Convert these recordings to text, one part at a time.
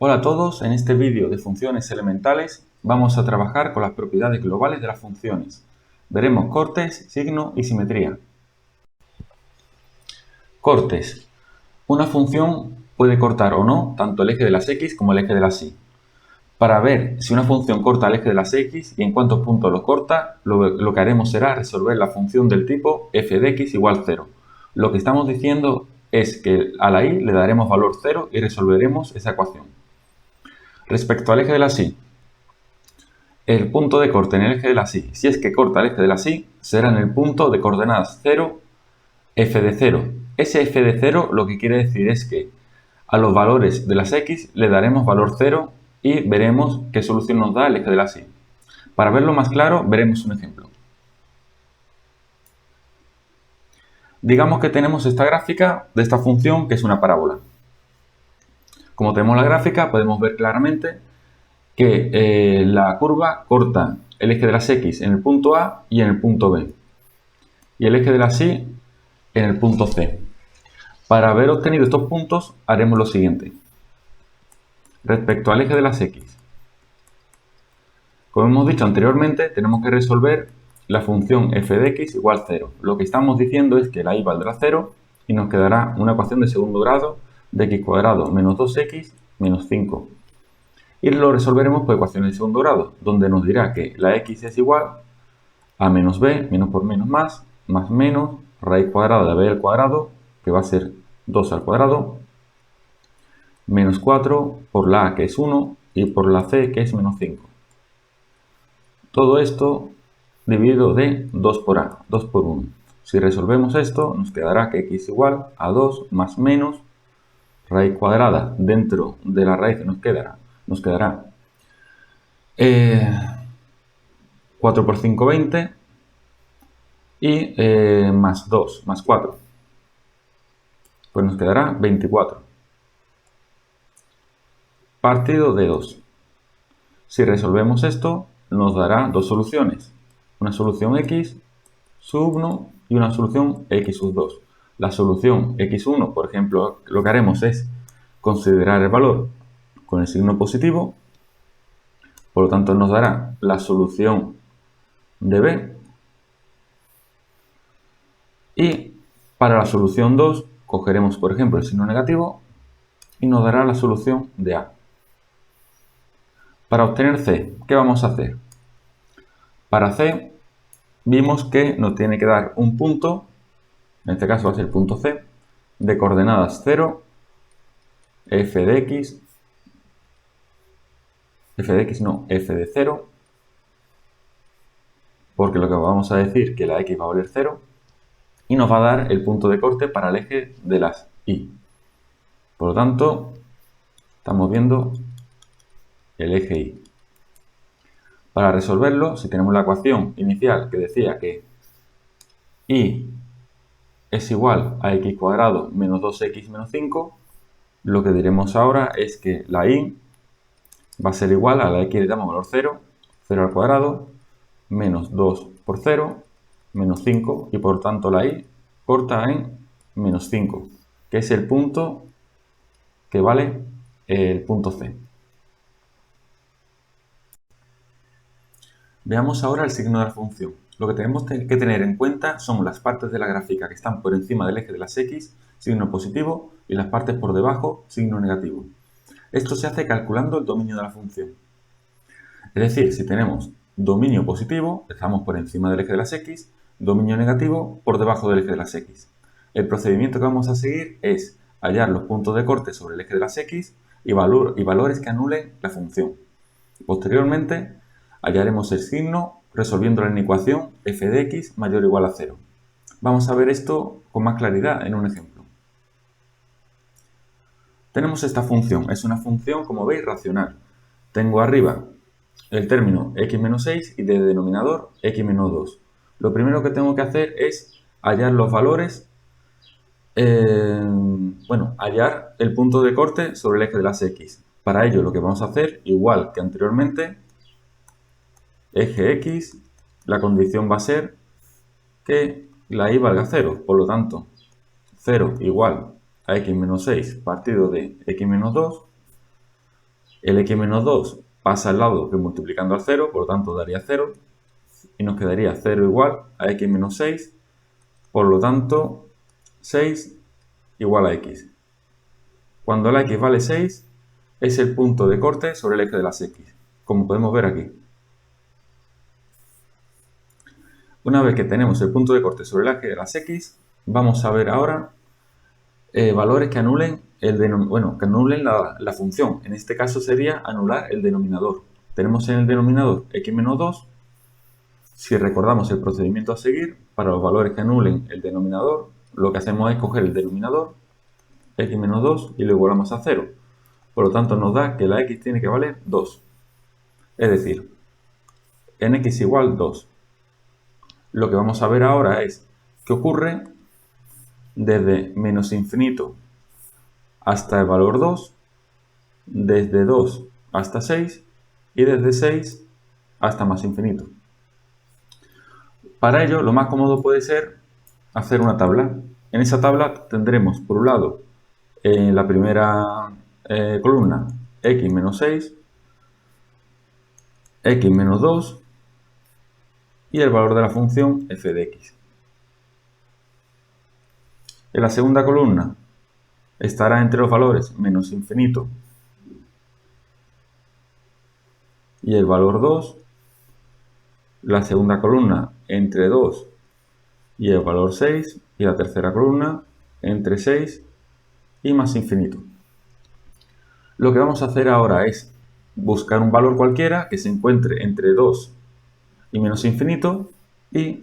Hola a todos, en este vídeo de funciones elementales vamos a trabajar con las propiedades globales de las funciones. Veremos cortes, signo y simetría. Cortes. Una función puede cortar o no tanto el eje de las x como el eje de las y. Para ver si una función corta el eje de las x y en cuántos puntos lo corta, lo que haremos será resolver la función del tipo f de x igual 0. Lo que estamos diciendo es que a la y le daremos valor 0 y resolveremos esa ecuación. Respecto al eje de las y, el punto de corte en el eje de la y, si es que corta el eje de la y, será en el punto de coordenadas 0, f de 0. Ese f de 0 lo que quiere decir es que a los valores de las x le daremos valor 0 y veremos qué solución nos da el eje de la y. Para verlo más claro, veremos un ejemplo. Digamos que tenemos esta gráfica de esta función que es una parábola. Como tenemos la gráfica, podemos ver claramente que la curva corta el eje de las x en el punto A y en el punto B, y el eje de las y en el punto C. Para haber obtenido estos puntos, haremos lo siguiente. Respecto al eje de las x, como hemos dicho anteriormente, tenemos que resolver la función f de x igual 0. Lo que estamos diciendo es que la y valdrá 0 y nos quedará una ecuación de segundo grado de x cuadrado menos 2x menos 5. Y lo resolveremos por ecuaciones de segundo grado, donde nos dirá que la x es igual a menos b, menos por menos más menos, raíz cuadrada de b al cuadrado, que va a ser 2 al cuadrado, menos 4 por la a, que es 1, y por la c, que es menos 5. Todo esto dividido de 2 por a, 2 por 1. Si resolvemos esto, nos quedará que x igual a 2 más menos raíz cuadrada dentro de la raíz nos quedará 4 por 5, 20, y más 2, más 4. Pues nos quedará 24. Partido de 2. Si resolvemos esto, nos dará dos soluciones. Una solución x sub 1 y una solución x sub 2. La solución x1, por ejemplo, lo que haremos es considerar el valor con el signo positivo. Por lo tanto, nos dará la solución de b. Y para la solución 2, cogeremos, por ejemplo, el signo negativo y nos dará la solución de a. Para obtener c, ¿qué vamos a hacer? Para c, vimos que nos tiene que dar un punto, en este caso va a ser el punto c, de coordenadas 0, f de x f de 0, porque lo que vamos a decir que la x va a valer 0, y nos va a dar el punto de corte para el eje de las y. Por lo tanto, estamos viendo el eje y. Para resolverlo, si tenemos la ecuación inicial que decía que y es igual a x cuadrado menos 2x menos 5, lo que diremos ahora es que la y va a ser igual a la x le damos valor 0, 0 al cuadrado, menos 2 por 0, menos 5, y por tanto la y corta en menos 5, que es el punto que vale el punto C. Veamos ahora el signo de la función. Lo que tenemos que tener en cuenta son las partes de la gráfica que están por encima del eje de las x, signo positivo, y las partes por debajo, signo negativo. Esto se hace calculando el dominio de la función. Es decir, si tenemos dominio positivo, estamos por encima del eje de las x, dominio negativo por debajo del eje de las x. El procedimiento que vamos a seguir es hallar los puntos de corte sobre el eje de las x y valores que anulen la función. Posteriormente, hallaremos el signo resolviéndolo en la ecuación f de x mayor o igual a 0. Vamos a ver esto con más claridad en un ejemplo. Tenemos esta función, es una función, como veis, racional. Tengo arriba el término x menos 6 y de denominador x menos 2. Lo primero que tengo que hacer es hallar los valores, hallar el punto de corte sobre el eje de las x. Para ello lo que vamos a hacer, igual que anteriormente, eje x, la condición va a ser que la y valga 0. Por lo tanto, 0 igual a x menos 6 partido de x menos 2. El x menos 2 pasa al lado que multiplicando al 0, por lo tanto daría 0, y nos quedaría 0 igual a x menos 6, por lo tanto 6 igual a x. Cuando la x vale 6, es el punto de corte sobre el eje de las x, como podemos ver aquí. Una vez que tenemos el punto de corte sobre el eje de las x, vamos a ver ahora valores que anulen, que anulen la función. En este caso sería anular el denominador. Tenemos en el denominador x menos 2. Si recordamos el procedimiento a seguir, para los valores que anulen el denominador, lo que hacemos es coger el denominador, x menos 2, y lo igualamos a 0. Por lo tanto, nos da que la x tiene que valer 2. Es decir, en x igual 2. Lo que vamos a ver ahora es qué ocurre desde menos infinito hasta el valor 2, desde 2 hasta 6 y desde 6 hasta más infinito. Para ello, lo más cómodo puede ser hacer una tabla. En esa tabla tendremos, por un lado, en la primera columna, x menos 6, x menos 2 y el valor de la función f de x. En la segunda columna estará entre los valores menos infinito y el valor 2. La segunda columna entre 2 y el valor 6. Y la tercera columna entre 6 y más infinito. Lo que vamos a hacer ahora es buscar un valor cualquiera que se encuentre entre 2 y menos infinito y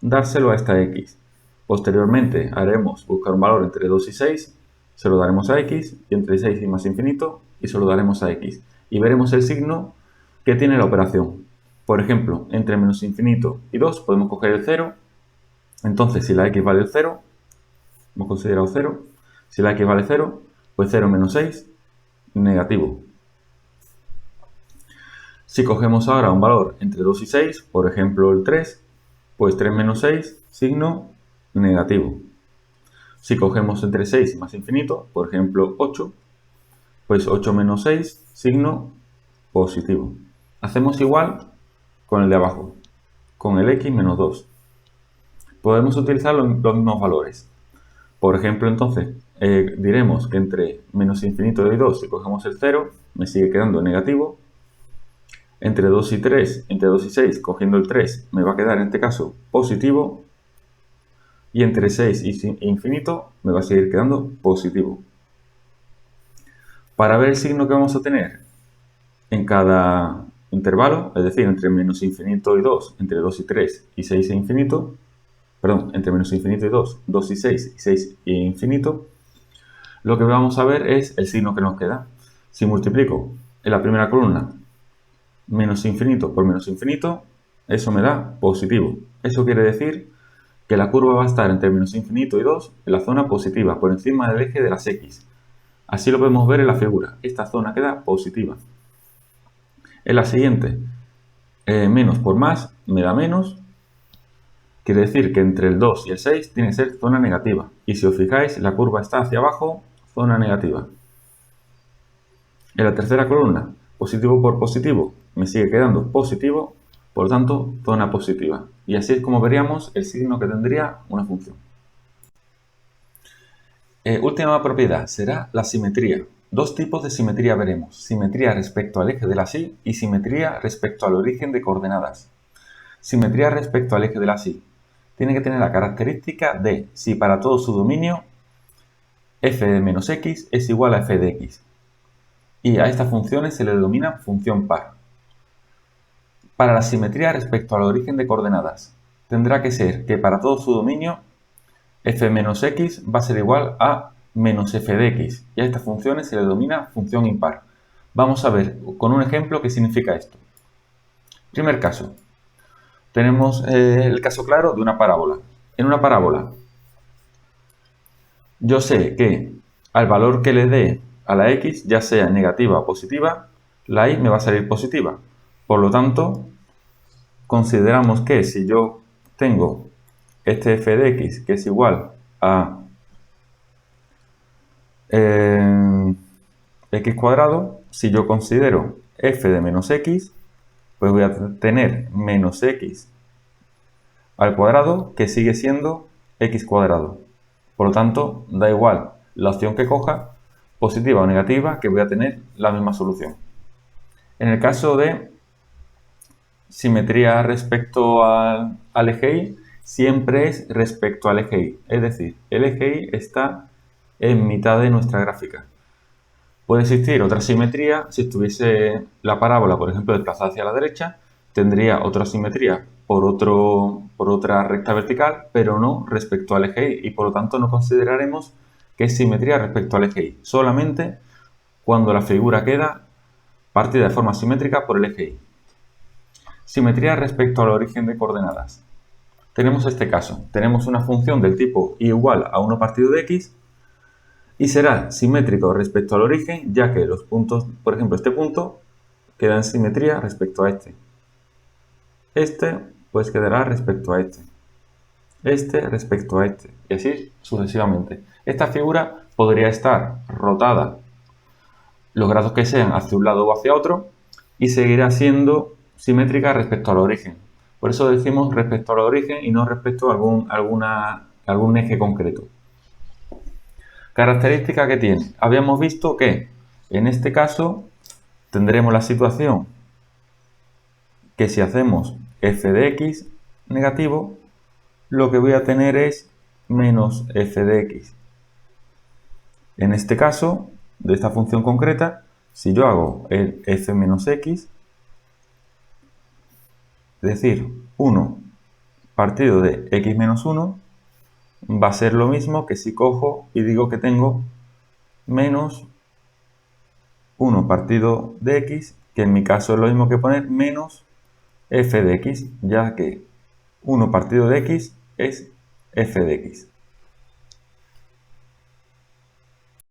dárselo a esta x. Posteriormente haremos buscar un valor entre 2 y 6, se lo daremos a x, y entre 6 y más infinito, y se lo daremos a x. Y veremos el signo que tiene la operación. Por ejemplo, entre menos infinito y 2 podemos coger el 0. Entonces, si la x vale el 0, hemos considerado 0. Si la x vale 0, pues 0 menos 6, negativo. Si cogemos ahora un valor entre 2 y 6, por ejemplo el 3, pues 3 menos 6, signo negativo. Si cogemos entre 6 y más infinito, por ejemplo 8, pues 8 menos 6, signo positivo. Hacemos igual con el de abajo, con el x menos 2. Podemos utilizar los mismos valores. Por ejemplo, entonces, diremos que entre menos infinito y 2, si cogemos el 0, me sigue quedando negativo. Entre 2 y 3, entre 2 y 6, cogiendo el 3, me va a quedar en este caso positivo. Y entre 6 y infinito, me va a seguir quedando positivo. Para ver el signo que vamos a tener en cada intervalo, es decir, entre menos infinito y 2, entre 2 y 3 y 6 e infinito, perdón, entre menos infinito y 2, 2 y 6 y 6 e infinito, lo que vamos a ver es el signo que nos queda. Si multiplico en la primera columna menos infinito por menos infinito, eso me da positivo. Eso quiere decir que la curva va a estar entre menos infinito y 2 en la zona positiva, por encima del eje de las x. Así lo podemos ver en la figura. Esta zona queda positiva. En la siguiente, menos por más me da menos. Quiere decir que entre el 2 y el 6 tiene que ser zona negativa. Y si os fijáis, la curva está hacia abajo, zona negativa. En la tercera columna, positivo por positivo, me sigue quedando positivo, por lo tanto, zona positiva. Y así es como veríamos el signo que tendría una función. Última propiedad será la simetría. Dos tipos de simetría veremos. Simetría respecto al eje de la y y simetría respecto al origen de coordenadas. Simetría respecto al eje de la tiene que tener la característica de si para todo su dominio f de menos x es igual a f de x. Y a estas funciones se le denomina función par. Para la simetría respecto al origen de coordenadas, tendrá que ser que para todo su dominio f menos x va a ser igual a menos f de x. Y a estas funciones se le denomina función impar. Vamos a ver con un ejemplo qué significa esto. Primer caso. Tenemos el caso claro de una parábola. En una parábola, yo sé que al valor que le dé a la x, ya sea negativa o positiva, la y me va a salir positiva. Por lo tanto, consideramos que si yo tengo este f de x que es igual a x cuadrado, si yo considero f de menos x, pues voy a tener menos x al cuadrado, que sigue siendo x cuadrado. Por lo tanto, da igual la opción que coja, positiva o negativa, que voy a tener la misma solución. En el caso de simetría respecto al eje Y, siempre es respecto al eje Y. Es decir, el eje Y está en mitad de nuestra gráfica. Puede existir otra simetría. Si estuviese la parábola, por ejemplo, desplazada hacia la derecha, tendría otra simetría por otra recta vertical, pero no respecto al eje Y, y por lo tanto no consideraremos que es simetría respecto al eje Y, solamente cuando la figura queda partida de forma simétrica por el eje Y. Simetría respecto al origen de coordenadas. Tenemos este caso. Tenemos una función del tipo y igual a 1 partido de x, y será simétrico respecto al origen, ya que los puntos, por ejemplo, este punto queda en simetría respecto a este. Este, pues quedará respecto a este. Este respecto a este. Y así sucesivamente. Esta figura podría estar rotada los grados que sean hacia un lado o hacia otro, y seguirá siendo simétrica respecto al origen. Por eso decimos respecto al origen y no respecto a algún eje concreto. Característica que tiene. Habíamos visto que en este caso tendremos la situación que si hacemos f de x negativo, lo que voy a tener es menos f de x. En este caso, de esta función concreta, si yo hago el f menos x, es decir, 1 partido de x menos 1, va a ser lo mismo que si cojo y digo que tengo menos 1 partido de x, que en mi caso es lo mismo que poner menos f de x, ya que 1 partido de x es f de x.